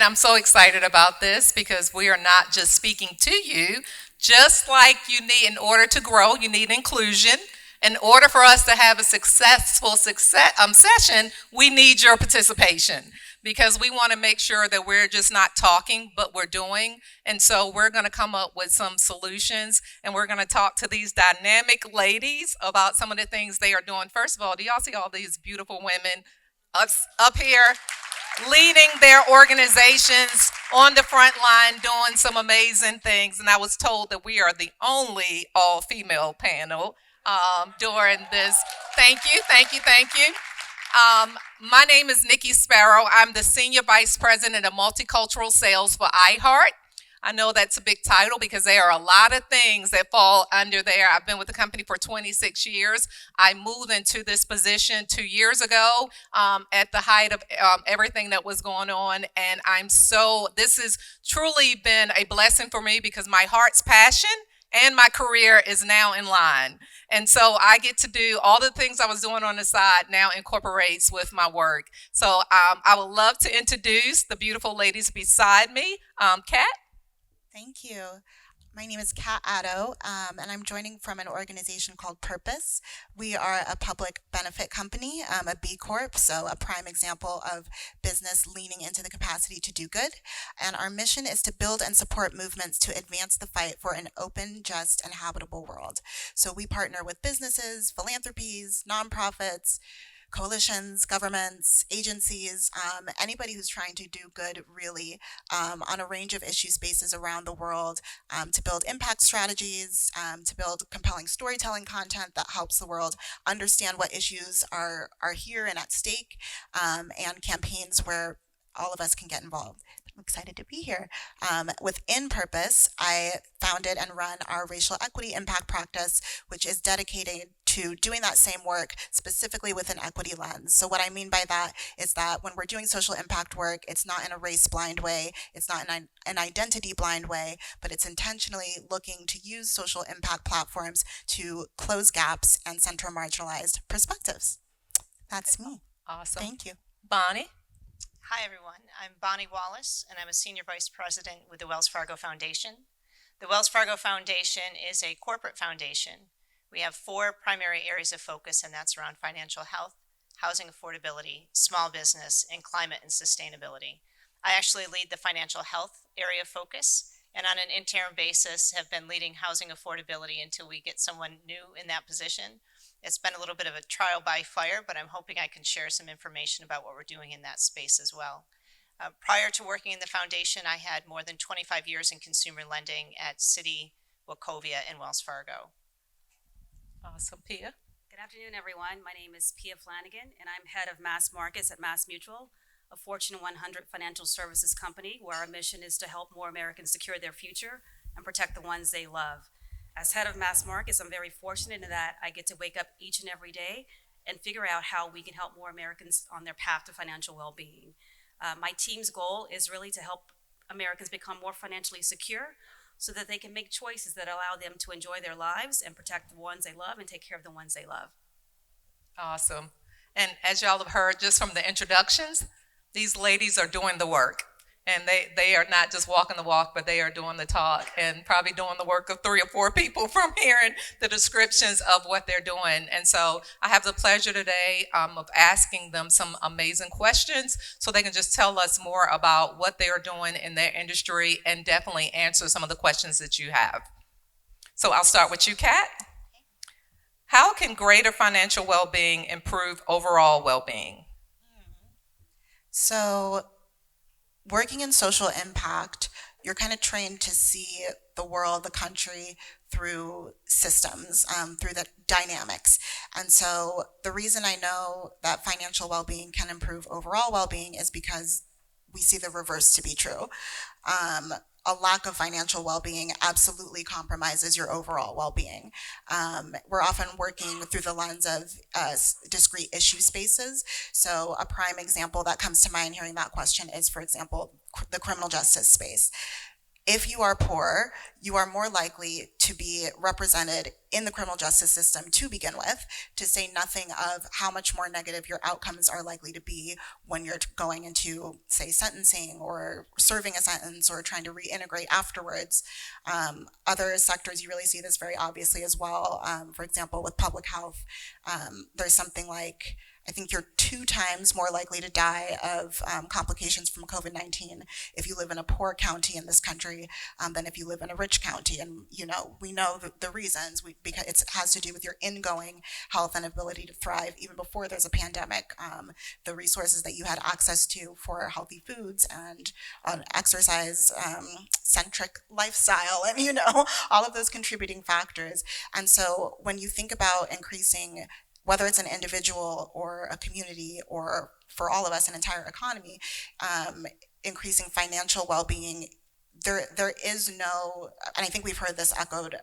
I'm so excited about this because we are not just speaking to you, just like you need, in order to grow, you need inclusion. In order for us to have a successful session, we need your participation because we want to make sure that we're just not talking, but we're doing. And so we're going to come up with some solutions and we're going to talk to these dynamic ladies about some of the things they are doing. First of all, do y'all see all these beautiful women up here leading their organizations on the front line, doing some amazing things? And I was told that we are the only all female panel during this. Thank you, thank you, thank you. My name is Nikki Sparrow. I'm the Senior Vice President of Multicultural Sales for iHeart. I know that's a big title because there are a lot of things that fall under there. I've been with the company for 26 years. I moved into this position 2 years ago at the height of everything that was going on. And this has truly been a blessing for me because my heart's passion and my career is now in line. And so I get to do all the things I was doing on the side now incorporates with my work. So I would love to introduce the beautiful ladies beside me. Kat? Thank you. My name is Kat Addo, and I'm joining from an organization called Purpose. We are a public benefit company, a B Corp, so a prime example of business leaning into the capacity to do good. And our mission is to build and support movements to advance the fight for an open, just, and habitable world. So we partner with businesses, philanthropies, nonprofits, coalitions, governments, agencies, anybody who's trying to do good really on a range of issue spaces around the world to build impact strategies, to build compelling storytelling content that helps the world understand what issues are here and at stake, and campaigns where all of us can get involved. I'm excited to be here. Within Purpose, I founded and run our racial equity impact practice, which is dedicated to doing that same work specifically with an equity lens. So what I mean by that is that when we're doing social impact work, it's not in a race blind way, it's not in an identity blind way, but it's intentionally looking to use social impact platforms to close gaps and center marginalized perspectives. That's me. Awesome. Thank you. Bonnie? Hi, everyone. I'm Bonnie Wallace, and I'm a Senior Vice President with the Wells Fargo Foundation. The Wells Fargo Foundation is a corporate foundation. We have four primary areas of focus, and that's around financial health, housing affordability, small business, and climate and sustainability. I actually lead the financial health area of focus, and on an interim basis have been leading housing affordability until we get someone new in that position. It's been a little bit of a trial by fire, but I'm hoping I can share some information about what we're doing in that space as well. Prior to working in the foundation, I had more than 25 years in consumer lending at Citi, Wachovia, and Wells Fargo. Awesome. Pia? Good afternoon, everyone. My name is Pia Flanagan, and I'm head of mass markets at Mass Mutual, a Fortune 100 financial services company where our mission is to help more Americans secure their future and protect the ones they love. As head of mass markets, I'm very fortunate in that I get to wake up each and every day and figure out how we can help more Americans on their path to financial well-being. My team's goal is really to help Americans become more financially secure so that they can make choices that allow them to enjoy their lives and protect the ones they love and take care of the ones they love. Awesome. And as y'all have heard just from the introductions, these ladies are doing the work. And they are not just walking the walk, but they are doing the talk and probably doing the work of 3 or 4 people from hearing the descriptions of what they're doing. And so I have the pleasure today of asking them some amazing questions so they can just tell us more about what they are doing in their industry and definitely answer some of the questions that you have. So I'll start with you, Kat. How can greater financial well-being improve overall well-being? So working in social impact, you're kind of trained to see the world, the country through systems, through the dynamics. And so the reason I know that financial well-being can improve overall well-being is because we see the reverse to be true. A lack of financial well-being absolutely compromises your overall well-being. We're often working through the lens of discrete issue spaces. So a prime example that comes to mind hearing that question is, for example, the criminal justice space. if you are poor, you are more likely to be represented in the criminal justice system to begin with, to say nothing of how much more negative your outcomes are likely to be when you're going into, say, sentencing or serving a sentence or trying to reintegrate afterwards. Other sectors, you really see this very obviously as well. For example, with public health, there's something like, I think you're 2 times more likely to die of complications from COVID-19 if you live in a poor county in this country than if you live in a rich county. And we know the reasons, because it has to do with your ingoing health and ability to thrive even before there's a pandemic. The resources that you had access to for healthy foods and an exercise centric lifestyle, and all of those contributing factors. And so when you think about increasing, whether it's an individual or a community or for all of us an entire economy, increasing financial well-being, there is no, and I think we've heard this echoed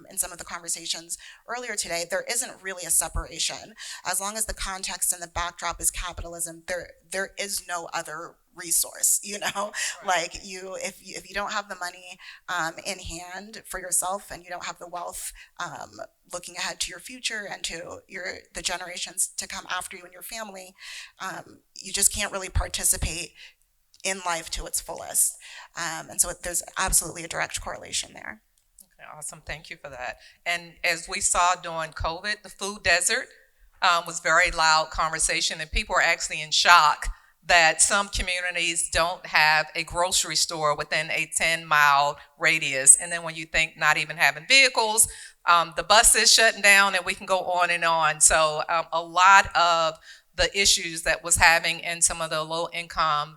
in some of the conversations earlier today, there isn't really a separation. As long as the context and the backdrop is capitalism, there is no other resource, like if you don't have the money in hand for yourself, and you don't have the wealth looking ahead to your future and to the generations to come after you and your family, you just can't really participate in life to its fullest. And so there's absolutely a direct correlation there. Okay, awesome. Thank you for that. And as we saw during COVID, the food desert was very loud conversation, and people are actually in shock that some communities don't have a grocery store within a 10-mile radius. And then when you think not even having vehicles, the buses shutting down, and we can go on and on. So a lot of the issues that was having in some of the low income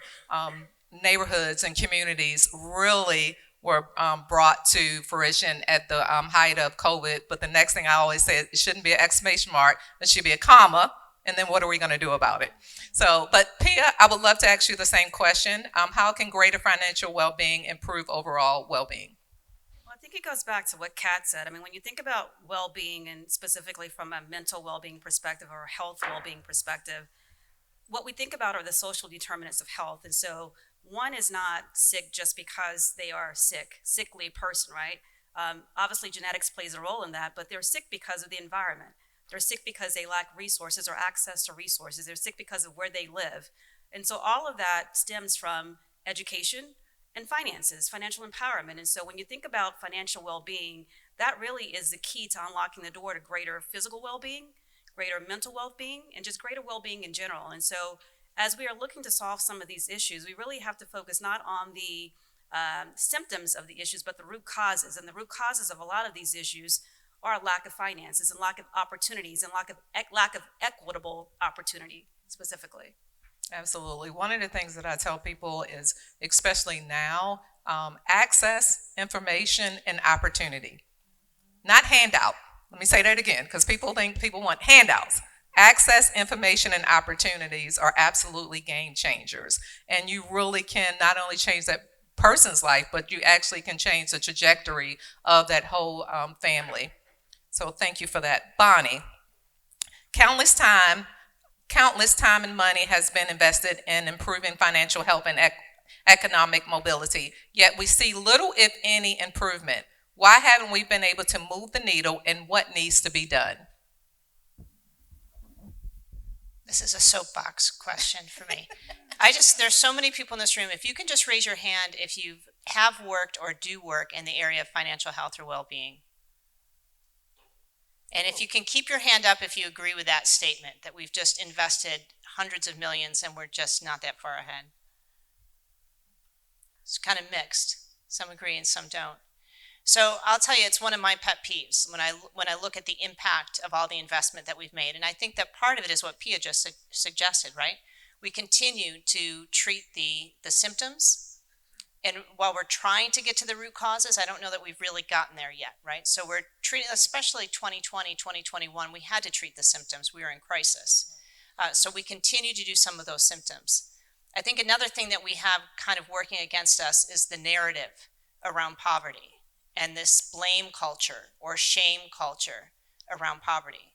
neighborhoods and communities really were brought to fruition at the height of COVID. But the next thing I always say, it shouldn't be an exclamation mark, it should be a comma, and then what are we going to do about it? So, but Pia, I would love to ask you the same question. How can greater financial well-being improve overall well-being? Well, I think it goes back to what Kat said. I mean, when you think about well-being, and specifically from a mental well-being perspective or a health well-being perspective, what we think about are the social determinants of health. And so one is not sick just because they are sickly person, right? Obviously genetics plays a role in that, but they're sick because of the environment. They're sick because they lack resources or access to resources. They're sick because of where they live. And so all of that stems from education and finances, financial empowerment. And so when you think about financial well-being, that really is the key to unlocking the door to greater physical well-being, greater mental well-being, and just greater well-being in general. And so as we are looking to solve some of these issues, we really have to focus not on the symptoms of the issues, but the root causes. And the root causes of a lot of these issues are a lack of finances and lack of opportunities and lack of equitable opportunity specifically. Absolutely. One of the things that I tell people is, especially now, access, information, and opportunity. Not handout. Let me say that again, because people think people want handouts. Access, information, and opportunities are absolutely game changers. And you really can not only change that person's life, but you actually can change the trajectory of that whole family. So thank you for that. Bonnie, countless time and money has been invested in improving financial health and economic mobility, yet we see little, if any, improvement. Why haven't we been able to move the needle, and what needs to be done? This is a soapbox question for me. There's so many people in this room. If you can just raise your hand if you have worked or do work in the area of financial health or well-being. And if you can keep your hand up if you agree with that statement, that we've just invested hundreds of millions and we're just not that far ahead. It's kind of mixed. Some agree and some don't. So I'll tell you, it's one of my pet peeves when I look at the impact of all the investment that we've made. And I think that part of it is what Pia just suggested, right? We continue to treat the symptoms. And while we're trying to get to the root causes, I don't know that we've really gotten there yet, right? So we're treating, especially 2020, 2021, we had to treat the symptoms. We were in crisis. So we continue to do some of those symptoms. I think another thing that we have kind of working against us is the narrative around poverty and this blame culture or shame culture around poverty.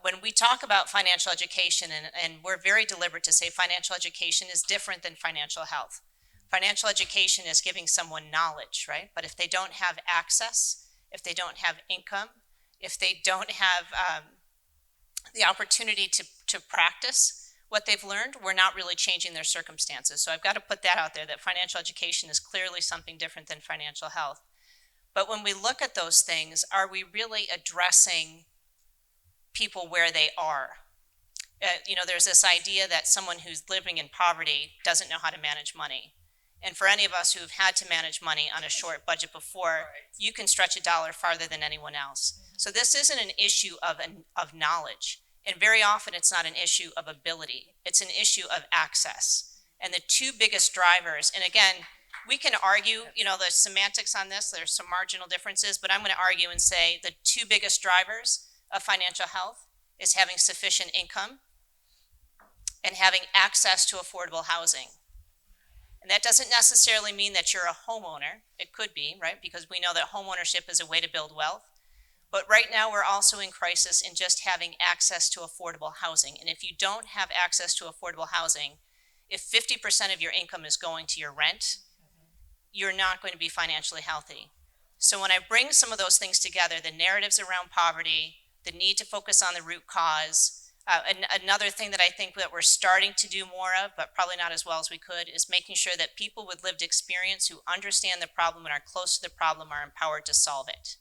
When we talk about financial education, and we're very deliberate to say financial education is different than financial health. Financial education is giving someone knowledge, right? But if they don't have access, if they don't have income, if they don't have the opportunity to practice what they've learned, we're not really changing their circumstances. So I've got to put that out there, that financial education is clearly something different than financial health. But when we look at those things, are we really addressing people where they are? There's this idea that someone who's living in poverty doesn't know how to manage money. And for any of us who've had to manage money on a short budget before, you can stretch a dollar farther than anyone else. So this isn't an issue of knowledge. And very often it's not an issue of ability. It's an issue of access. And the two biggest drivers, and again, we can argue, the semantics on this, there's some marginal differences, but I'm going to argue and say the two biggest drivers of financial health is having sufficient income and having access to affordable housing. And that doesn't necessarily mean that you're a homeowner. It could be, right? Because we know that homeownership is a way to build wealth. But right now we're also in crisis in just having access to affordable housing. And if you don't have access to affordable housing, if 50% of your income is going to your rent, you're not going to be financially healthy. So when I bring some of those things together, the narratives around poverty, the need to focus on the root cause, another thing that I think that we're starting to do more of, but probably not as well as we could, is making sure that people with lived experience who understand the problem and are close to the problem are empowered to solve it.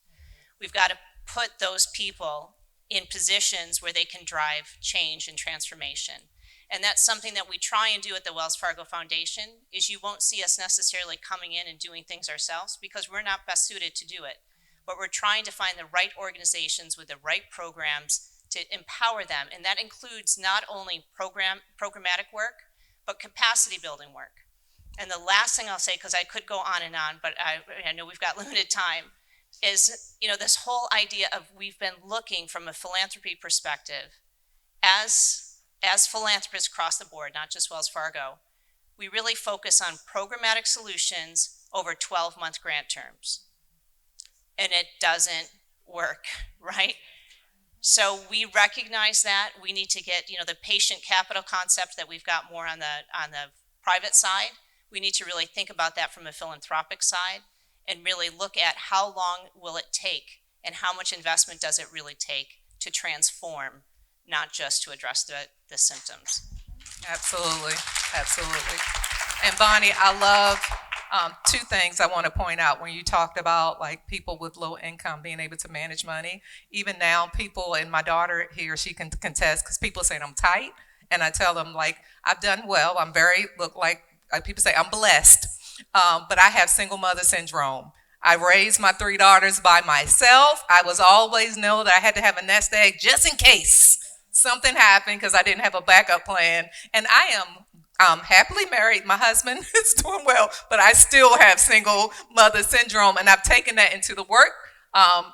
We've got to put those people in positions where they can drive change and transformation. And that's something that we try and do at the Wells Fargo Foundation, is you won't see us necessarily coming in and doing things ourselves because we're not best suited to do it. But we're trying to find the right organizations with the right programs to empower them. And that includes not only programmatic work, but capacity building work. And the last thing I'll say, because I could go on, but I know we've got limited time, is this whole idea of we've been looking from a philanthropy perspective as philanthropists across the board, not just Wells Fargo, we really focus on programmatic solutions over 12-month grant terms. And it doesn't work, right? So we recognize that. We need to get, the patient capital concept that we've got more on the private side. We need to really think about that from a philanthropic side and really look at how long will it take and how much investment does it really take to transform, not just to address the symptoms. Absolutely, absolutely. And Bonnie, I love two things I want to point out when you talked about like people with low income being able to manage money. Even now, people, and my daughter here, she can contest, because people say I'm tight, and I tell them like I've done well. I'm very people say I'm blessed, but I have single mother syndrome. I raised my 3 daughters by myself. I was always know that I had to have a nest egg just in case something happened, because I didn't have a backup plan. And I am happily married. My husband is doing well, but I still have single mother syndrome, and I've taken that into the work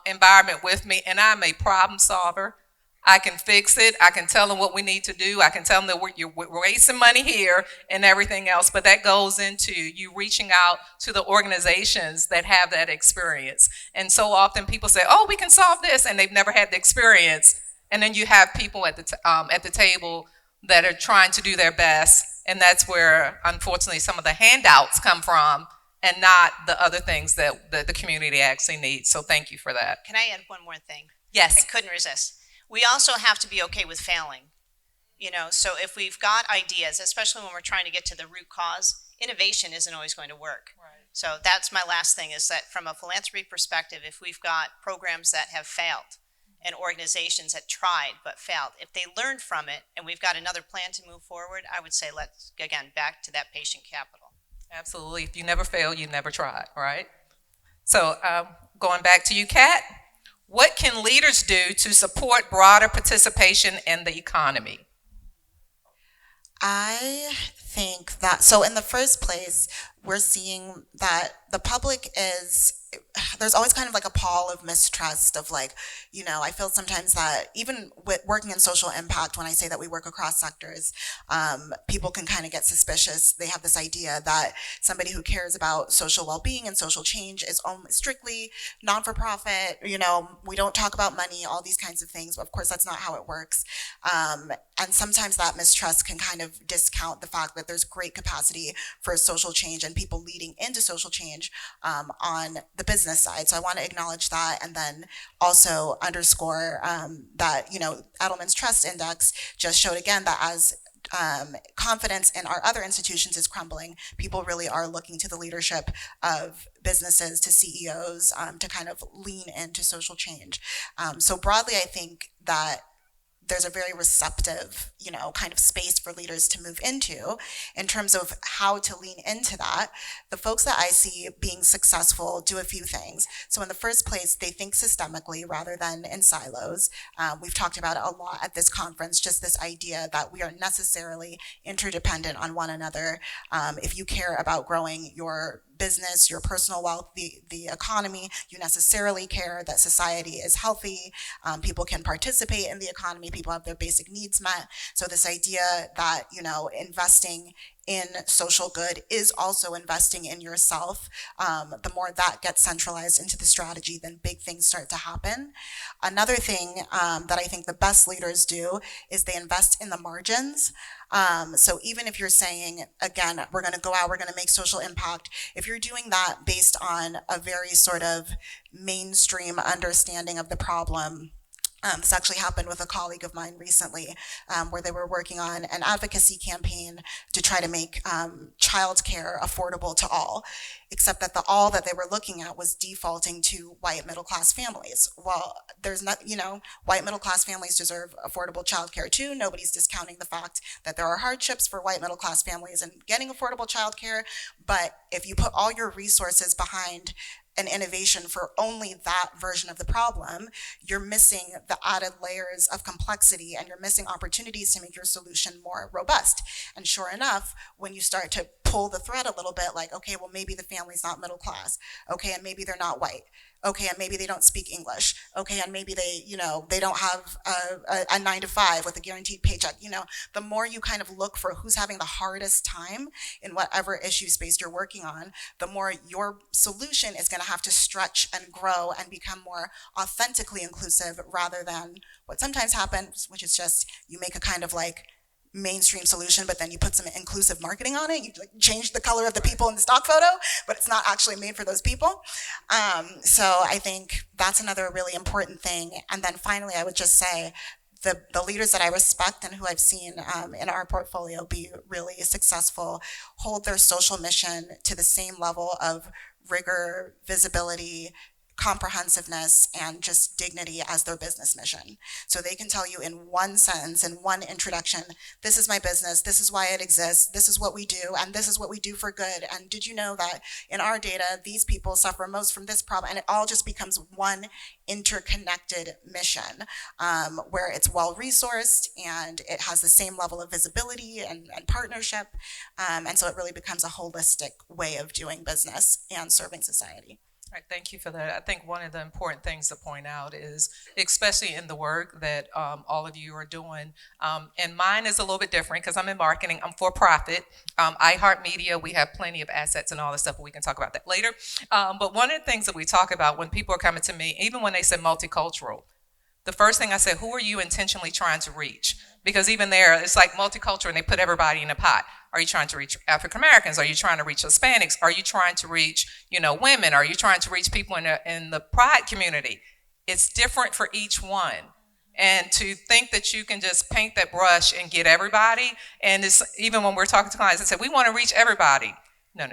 environment with me, and I'm a problem solver. I can fix it. I can tell them what we need to do. I can tell them that you're wasting money here and everything else, but that goes into you reaching out to the organizations that have that experience. And so often people say, oh, we can solve this, and they've never had the experience. And then you have people at the table that are trying to do their best, and that's where, unfortunately, some of the handouts come from, and not the other things that the community actually needs. So thank you for that. Can I add one more thing? Yes. I couldn't resist. We also have to be okay with failing. So if we've got ideas, especially when we're trying to get to the root cause, innovation isn't always going to work. Right. So that's my last thing, is that from a philanthropy perspective, if we've got programs that have failed and organizations that tried but failed, if they learned from it and we've got another plan to move forward, I would say let's, again, back to that patient capital. Absolutely. If you never fail, you never tried, right? So going back to you, Kat, what can leaders do to support broader participation in the economy? I think that, so in the first place, we're seeing that the public there's always kind of like a pall of mistrust of like, I feel sometimes that even with working in social impact, when I say that we work across sectors, people can kind of get suspicious. They have this idea that somebody who cares about social well-being and social change is strictly non-for-profit, we don't talk about money, all these kinds of things. But of course, that's not how it works. And sometimes that mistrust can kind of discount the fact that there's great capacity for social change and people leading into social change on the business side. So I want to acknowledge that, and then also underscore that, Edelman's Trust Index just showed again that as confidence in our other institutions is crumbling, people really are looking to the leadership of businesses, to CEOs, to kind of lean into social change. So broadly, I think that there's a very receptive, kind of space for leaders to move into in terms of how to lean into that. The folks that I see being successful do a few things. So in the first place, they think systemically rather than in silos. We've talked about it a lot at this conference, just this idea that we are necessarily interdependent on one another. If you care about growing your business, your personal wealth, the economy, you necessarily care that society is healthy, people can participate in the economy, people have their basic needs met. So this idea that, investing in social good is also investing in yourself. The more that gets centralized into the strategy, then big things start to happen. Another thing that I think the best leaders do is they invest in the margins. So even if you're saying, again, we're going to go out, we're going to make social impact, if you're doing that based on a very sort of mainstream understanding of the problem. This actually happened with a colleague of mine recently, where they were working on an advocacy campaign to try to make childcare affordable to all, except that the all that they were looking at was defaulting to white middle class families. Well, there's not, white middle class families deserve affordable childcare too. Nobody's discounting the fact that there are hardships for white middle class families in getting affordable childcare. But if you put all your resources behind an innovation for only that version of the problem, you're missing the added layers of complexity, and you're missing opportunities to make your solution more robust. And sure enough, when you start to pull the thread a little bit, like, okay, well, maybe the family's not middle class. Okay, and maybe they're not white. Okay, and maybe they don't speak English. Okay, and maybe they, they don't have a 9-to-5 with a guaranteed paycheck. The more you kind of look for who's having the hardest time in whatever issue space you're working on, the more your solution is going to have to stretch and grow and become more authentically inclusive, rather than what sometimes happens, which is just you make a kind of like mainstream solution, but then you put some inclusive marketing on it. You change the color of the people in the stock photo, but it's not actually made for those people. So I think that's another really important thing. And then finally, I would just say the leaders that I respect and who I've seen in our portfolio be really successful hold their social mission to the same level of rigor, visibility, comprehensiveness, and just dignity as their business mission. So they can tell you in one sentence, in one introduction, this is my business, this is why it exists, this is what we do, and this is what we do for good. And did you know that in our data, these people suffer most from this problem? And it all just becomes one interconnected mission, where it's well-resourced and it has the same level of visibility and partnership. And so it really becomes a holistic way of doing business and serving society. All right, thank you for that. I think one of the important things to point out is, especially in the work that all of you are doing, and mine is a little bit different because I'm in marketing. I'm for profit. iHeartMedia, we have plenty of assets and all this stuff, but we can talk about that later. But one of the things that we talk about when people are coming to me, even when they say multicultural, the first thing I say, who are you intentionally trying to reach? Because even there, it's like multicultural and they put everybody in a pot. Are you trying to reach African Americans? Are you trying to reach Hispanics? Are you trying to reach, women? Are you trying to reach people in the pride community? It's different for each one. And to think that you can just paint that brush and get everybody, and it's, even when we're talking to clients, I say, we want to reach everybody. No.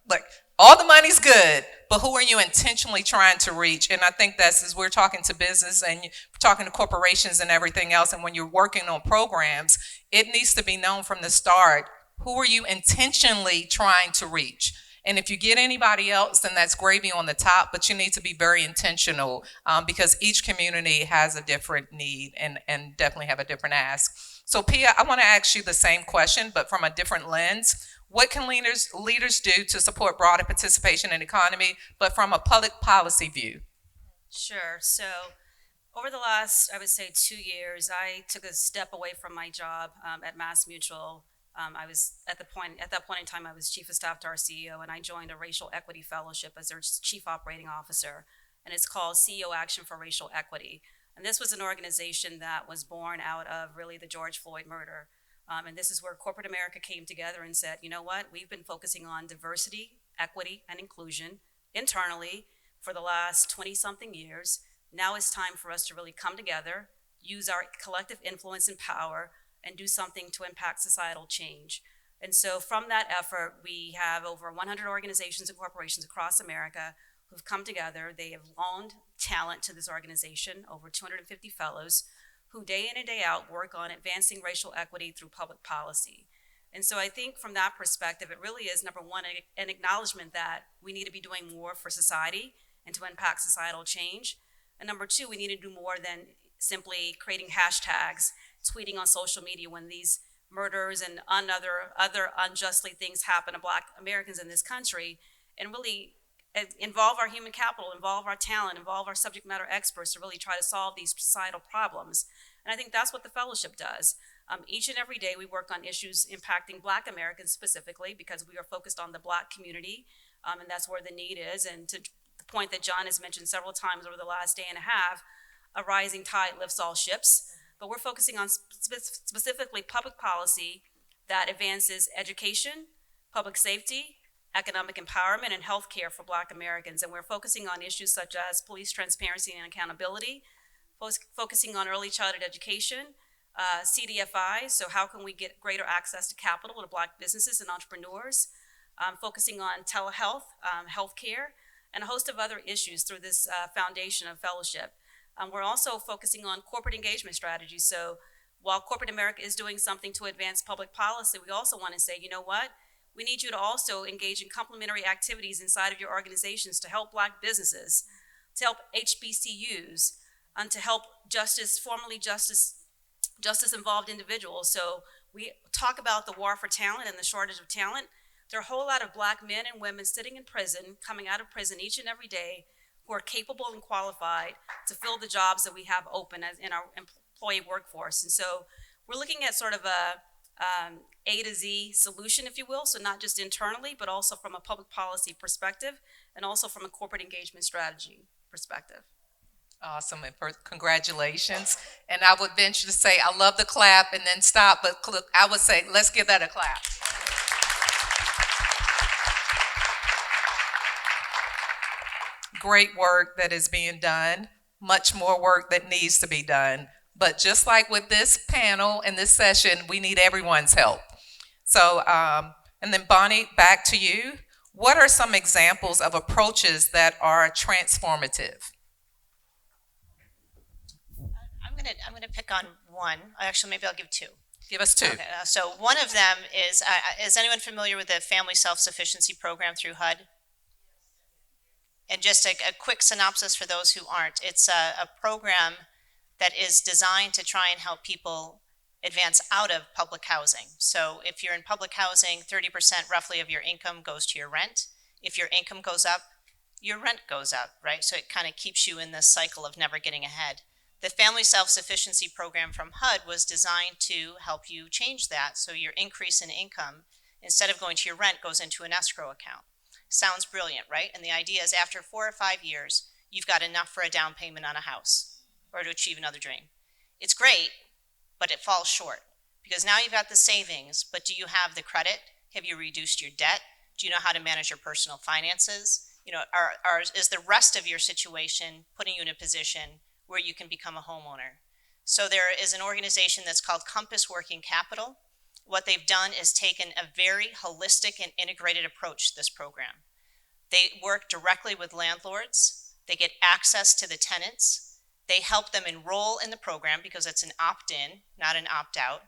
Like, all the money's good, but who are you intentionally trying to reach? And I think that's, as we're talking to business and we're talking to corporations and everything else, and when you're working on programs, it needs to be known from the start, who are you intentionally trying to reach? And if you get anybody else, then that's gravy on the top, but you need to be very intentional, because each community has a different need and definitely have a different ask. So Pia, I want to ask you the same question, but from a different lens. What can leaders do to support broader participation in the economy, but from a public policy view? Sure. So over the last, I would say, 2 years, I took a step away from my job at Mass Mutual. I was at that point in time, I was chief of staff to our CEO, and I joined a racial equity fellowship as their chief operating officer. And it's called CEO Action for Racial Equity. And this was an organization that was born out of really the George Floyd murder. And this is where corporate America came together and said, you know what, we've been focusing on diversity, equity, and inclusion internally for the last 20-something years. Now it's time for us to really come together, use our collective influence and power, and do something to impact societal change. And so from that effort, we have over 100 organizations and corporations across America who've come together. They have loaned talent to this organization, over 250 fellows, who day in and day out work on advancing racial equity through public policy. And so I think from that perspective, it really is, number one, an acknowledgement that we need to be doing more for society and to impact societal change. And number two, we need to do more than simply creating hashtags, tweeting on social media when these murders and other unjustly things happen to Black Americans in this country, and really involve our human capital, involve our talent, involve our subject matter experts to really try to solve these societal problems. And I think that's what the fellowship does. Each and every day we work on issues impacting Black Americans specifically because we are focused on the Black community, and that's where the need is. And to the point that John has mentioned several times over the last day and a half, a rising tide lifts all ships. But we're focusing on specifically public policy that advances education, public safety, economic empowerment, and health care for Black Americans. And we're focusing on issues such as police transparency and accountability, focusing on early childhood education, CDFI, so how can we get greater access to capital to Black businesses and entrepreneurs, focusing on telehealth, healthcare, and a host of other issues through this foundation of fellowship. We're also focusing on corporate engagement strategies. So while corporate America is doing something to advance public policy, we also want to say, you know what? We need you to also engage in complementary activities inside of your organizations to help Black businesses, to help HBCUs, and to help formerly justice-involved individuals. So we talk about the war for talent and the shortage of talent. There are a whole lot of Black men and women sitting in prison, coming out of prison each and every day, who are capable and qualified to fill the jobs that we have open in our employee workforce. And so we're looking at sort of A to Z solution, if you will, so not just internally, but also from a public policy perspective and also from a corporate engagement strategy perspective. Awesome, and congratulations. And I would venture to say, I love the clap and then stop, but I would say, let's give that a clap. Great work that is being done, much more work that needs to be done. But just like with this panel and this session, we need everyone's help. So, and then Bonnie, back to you. What are some examples of approaches that are transformative? I'm gonna pick on one. Actually, maybe I'll give two. Give us two. Okay, so one of them is anyone familiar with the Family Self-Sufficiency Program through HUD? And just a quick synopsis for those who aren't. It's a program that is designed to try and help people advance out of public housing. So if you're in public housing, 30% roughly of your income goes to your rent. If your income goes up, your rent goes up, right? So it kind of keeps you in this cycle of never getting ahead. The Family Self-Sufficiency Program from HUD was designed to help you change that. So your increase in income, instead of going to your rent, goes into an escrow account. Sounds brilliant, right? And the idea is after 4 or 5 years, you've got enough for a down payment on a house or to achieve another dream. It's great, but it falls short because now you've got the savings, but do you have the credit? Have you reduced your debt? Do you know how to manage your personal finances? You know, is the rest of your situation putting you in a position where you can become a homeowner? So there is an organization that's called Compass Working Capital. What they've done is taken a very holistic and integrated approach to this program. They work directly with landlords. They get access to the tenants. They help them enroll in the program because it's an opt-in, not an opt-out.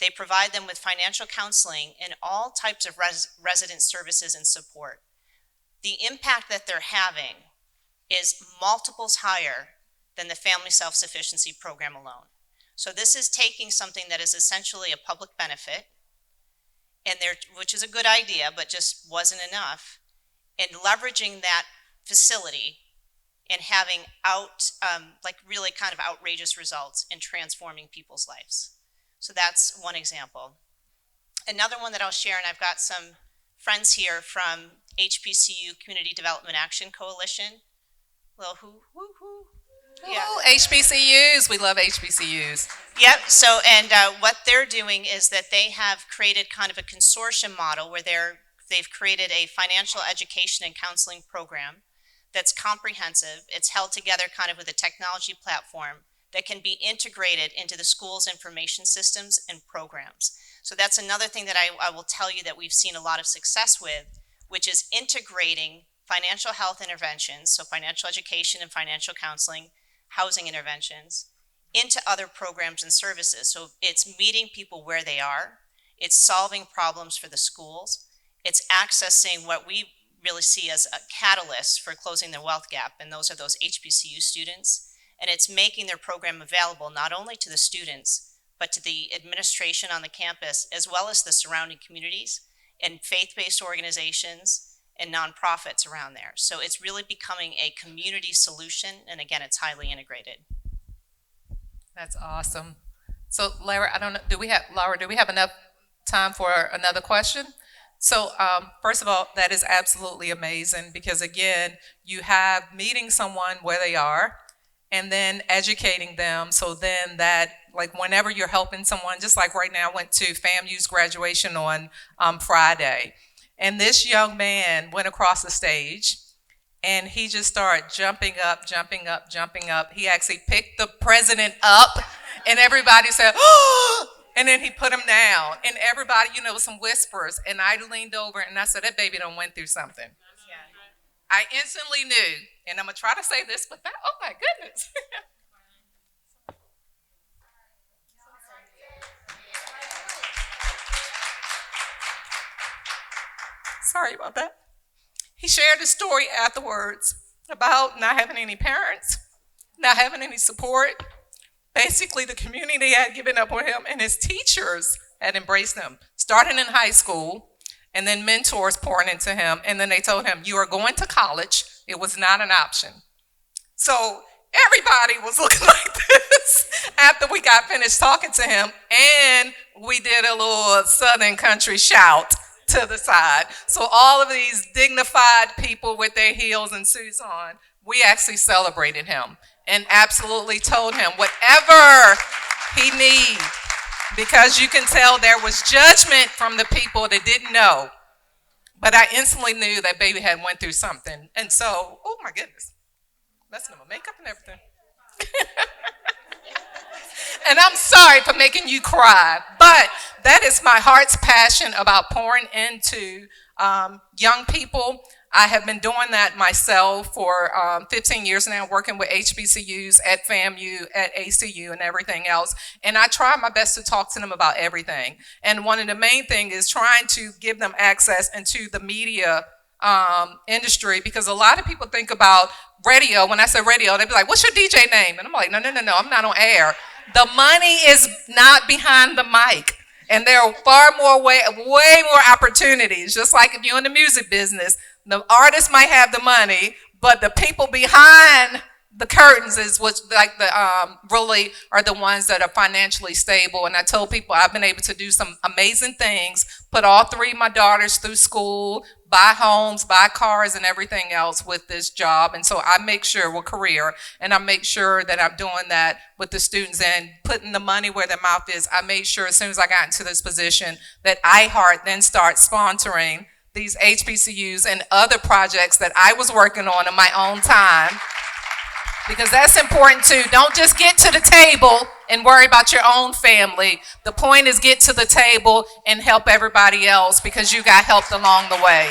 They provide them with financial counseling and all types of resident services and support. The impact that they're having is multiples higher than the Family Self-Sufficiency Program alone. So this is taking something that is essentially a public benefit, which is a good idea, but just wasn't enough, and leveraging that facility and having really kind of outrageous results in transforming people's lives. So that's one example. Another one that I'll share, and I've got some friends here from HBCU Community Development Action Coalition. Little who. Yeah. Oh, HBCUs. We love HBCUs. Yep. So, and what they're doing is that they have created kind of a consortium model where they've created a financial education and counseling program that's comprehensive. It's held together kind of with a technology platform that can be integrated into the school's information systems and programs. So that's another thing that I will tell you that we've seen a lot of success with, which is integrating financial health interventions, so financial education and financial counseling, housing interventions, into other programs and services. So it's meeting people where they are, it's solving problems for the schools, it's accessing what we really see as a catalyst for closing the wealth gap, and those are those HBCU students. And it's making their program available not only to the students, but to the administration on the campus, as well as the surrounding communities and faith-based organizations and nonprofits around there. So it's really becoming a community solution, and again, it's highly integrated. That's awesome. So, Laura, I don't know, Laura, do we have enough time for another question? So, first of all, that is absolutely amazing because, again, you have meeting someone where they are and then educating them. So then that, like, whenever you're helping someone, just like right now, I went to FAMU's graduation on Friday. And this young man went across the stage and he just started jumping up, jumping up, jumping up. He actually picked the president up and everybody said, oh, and then he put him down and everybody, some whispers. And I leaned over and I said, that baby done went through something. Yeah. I instantly knew, and I'm going to try to say this, but oh my goodness. Sorry about that. He shared a story afterwards about not having any parents, not having any support. Basically, the community had given up on him, and his teachers had embraced him, starting in high school, and then mentors pouring into him. And then they told him, you are going to college. It was not an option. So everybody was looking like this after we got finished talking to him, and we did a little Southern country shout to the side. So all of these dignified people with their heels and suits on, we actually celebrated him and absolutely told him whatever he needs, because you can tell there was judgment from the people that didn't know. But I instantly knew that baby had went through something. And so, oh my goodness, messing up my makeup and everything. And I'm sorry for making you cry, but that is my heart's passion about pouring into young people. I have been doing that myself for 15 years now, working with HBCUs at FAMU, at ACU, and everything else. And I try my best to talk to them about everything. And one of the main things is trying to give them access into the media industry, because a lot of people think about radio. When I say radio, they be like, what's your DJ name? And I'm like, no, I'm not on air. The money is not behind the mic. And there are way more opportunities. Just like if you're in the music business, the artist might have the money, but the people behind the curtains is what's like really are the ones that are financially stable. And I told people I've been able to do some amazing things, put all three of my daughters through school, buy homes, buy cars, and everything else with this job. And so I make sure with career, and I make sure that I'm doing that with the students and putting the money where their mouth is. I made sure as soon as I got into this position that iHeart then starts sponsoring these HBCUs and other projects that I was working on in my own time. Because that's important too. Don't just get to the table and worry about your own family. The point is get to the table and help everybody else, because you got helped along the way.